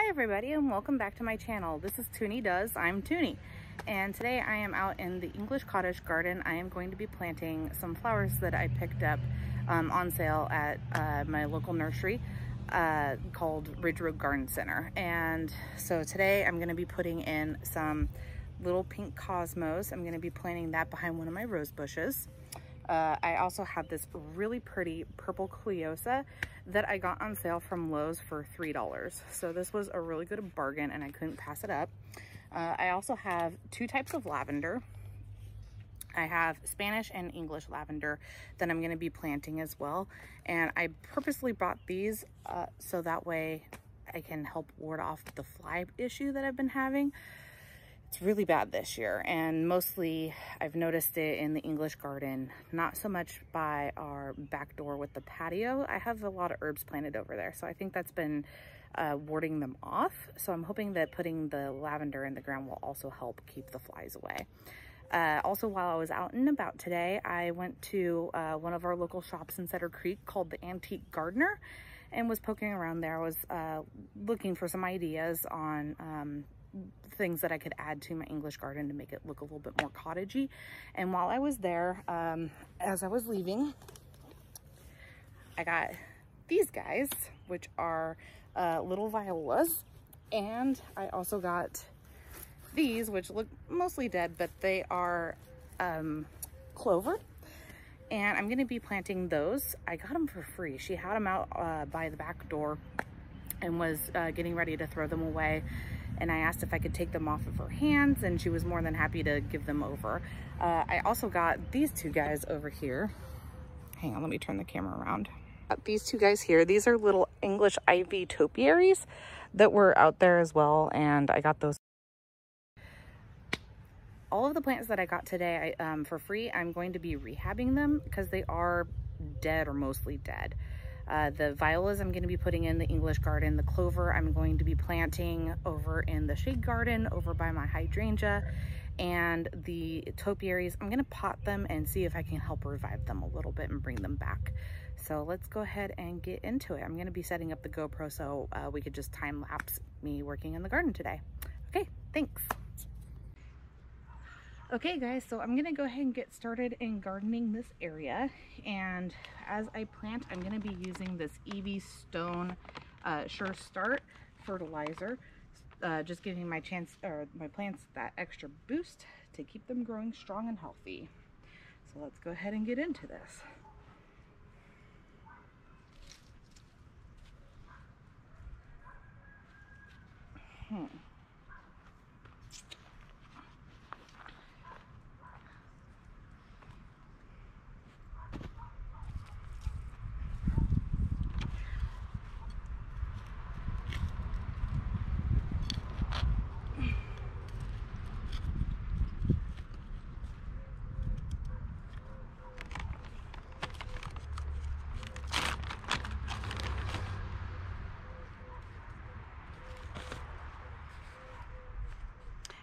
Hi everybody and welcome back to my channel. This is Toonie Does. I'm Toonie and today I am out in the English cottage garden. I am going to be planting some flowers that I picked up on sale at my local nursery called Ridge Road Garden Center. And so today I'm going to be putting in some little pink cosmos. I'm going to be planting that behind one of my rose bushes. I also have this really pretty purple Cleosa that I got on sale from Lowe's for $3. So this was a really good bargain and I couldn't pass it up. I also have two types of lavender. I have Spanish and English lavender that I'm going to be planting as well. And I purposely bought these so that way I can help ward off the fly issue that I've been having. It's really bad this year, and mostly I've noticed it in the English garden, not so much by our back door with the patio. I have a lot of herbs planted over there, so I think that's been warding them off. So I'm hoping that putting the lavender in the ground will also help keep the flies away. Also, while I was out and about today, I went to one of our local shops in Sutter Creek called the Antique Gardener and was poking around there. I was looking for some ideas on things that I could add to my English garden to make it look a little bit more cottagey. And while I was there, as I was leaving, I got these guys, which are little violas, and I also got these, which look mostly dead, but they are clover, and I'm going to be planting those. I got them for free. She had them out by the back door and was getting ready to throw them away. And I asked if I could take them off of her hands, and she was more than happy to give them over. I also got these two guys over here. Hang on, let me turn the camera around. These two guys here, these are little English ivy topiaries that were out there as well, and I got those. All of the plants that I got today for free, I'm going to be rehabbing them because they are dead or mostly dead. The violas I'm going to be putting in the English garden. The clover I'm going to be planting over in the shade garden over by my hydrangea. And the topiaries, I'm going to pot them and see if I can help revive them a little bit and bring them back. So let's go ahead and get into it. I'm going to be setting up the GoPro so we could just time lapse me working in the garden today. Okay, thanks. Okay guys, so I'm gonna go ahead and get started in gardening this area, and as I plant, I'm gonna be using this Evie Stone Sure Start fertilizer, just giving my plants that extra boost to keep them growing strong and healthy. So let's go ahead and get into this.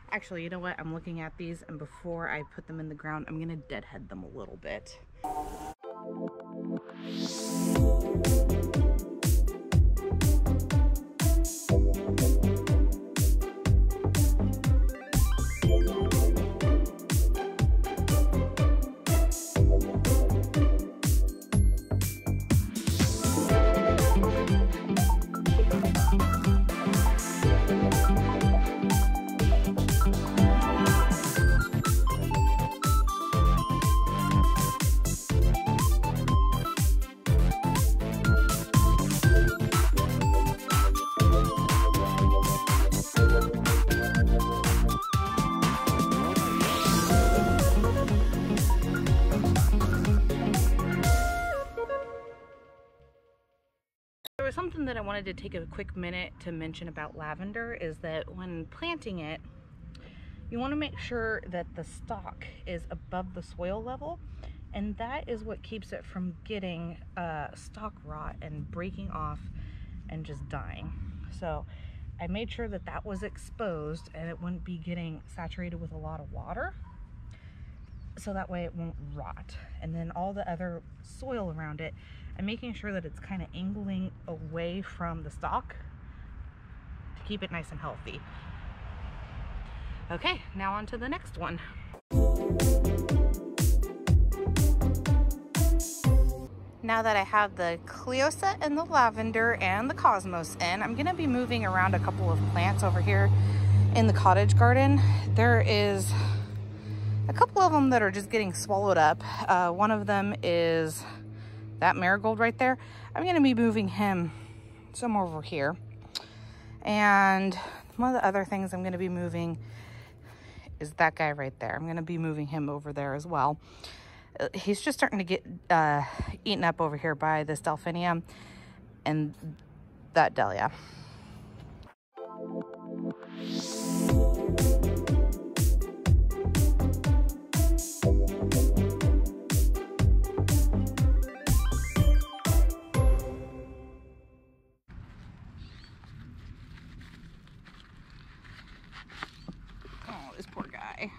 Actually, you know what? I'm looking at these, and before I put them in the ground, I'm gonna deadhead them a little bit. Something that I wanted to take a quick minute to mention about lavender is that when planting it, you want to make sure that the stalk is above the soil level, and that is what keeps it from getting stalk rot and breaking off and just dying. So I made sure that that was exposed and it wouldn't be getting saturated with a lot of water, so that way it won't rot. And then all the other soil around it, I'm making sure that it's kind of angling away from the stalk to keep it nice and healthy. Okay, now on to the next one. Now that I have the Cleosa and the lavender and the cosmos in, I'm gonna be moving around a couple of plants over here in the cottage garden. There is a couple of them that are just getting swallowed up. One of them is that marigold right there. I'm gonna be moving him somewhere over here. And one of the other things I'm gonna be moving is that guy right there. I'm gonna be moving him over there as well. He's just starting to get eaten up over here by this delphinium and that dahlia. Oh, this poor guy.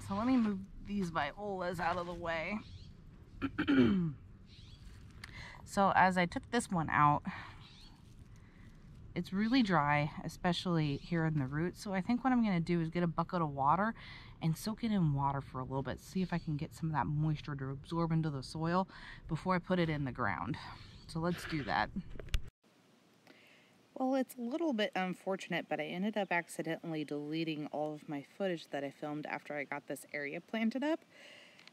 So let me move these violas out of the way. So as I took this one out, it's really dry, especially here in the roots. So I think what I'm gonna do is get a bucket of water and soak it in water for a little bit. See if I can get some of that moisture to absorb into the soil before I put it in the ground. So let's do that. Well, it's a little bit unfortunate, but I ended up accidentally deleting all of my footage that I filmed after I got this area planted up.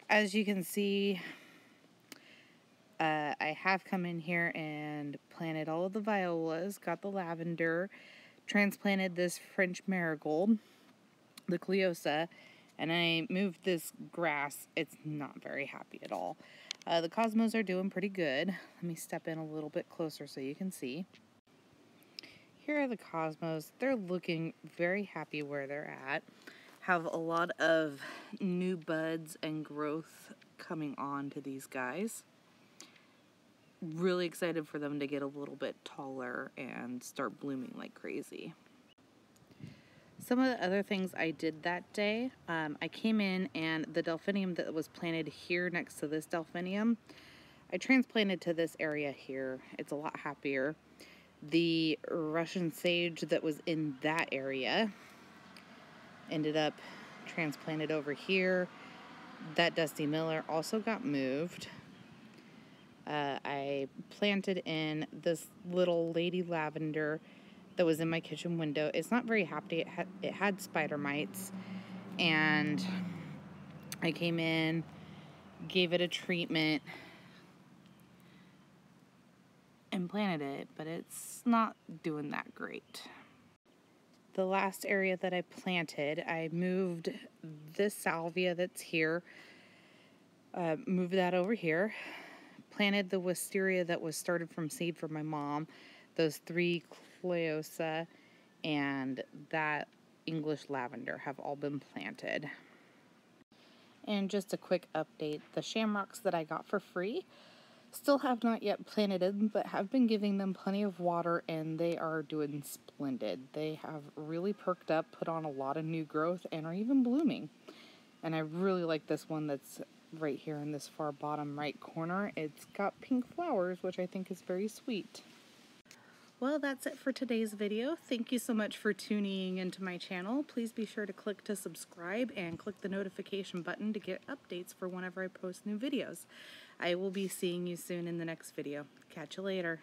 As you can see, I have come in here and planted all of the violas, got the lavender, transplanted this French marigold, the Cleosa, and I moved this grass. It's not very happy at all. The cosmos are doing pretty good. Let me step in a little bit closer so you can see. Here are the cosmos. They're looking very happy where they're at. Have a lot of new buds and growth coming on to these guys. Really excited for them to get a little bit taller and start blooming like crazy. Some of the other things I did that day, I came in and the delphinium that was planted here next to this delphinium, I transplanted to this area here. It's a lot happier. The Russian sage that was in that area ended up transplanted over here. That Dusty Miller also got moved. I planted in this little lady lavender that was in my kitchen window. It's not very happy. It had spider mites, and I came in, gave it a treatment, and planted it, but it's not doing that great. The last area that I planted, I moved this salvia that's here, moved that over here, planted the wisteria that was started from seed from my mom, those 3 Cleosa, and that English lavender have all been planted. And just a quick update, the shamrocks that I got for free still have not yet planted in, but have been giving them plenty of water, and they are doing splendid. They have really perked up, put on a lot of new growth, and are even blooming. And I really like this one that's right here in this far bottom right corner. It's got pink flowers, which I think is very sweet. Well, that's it for today's video. Thank you so much for tuning into my channel. Please be sure to click to subscribe and click the notification button to get updates for whenever I post new videos. I will be seeing you soon in the next video. Catch you later.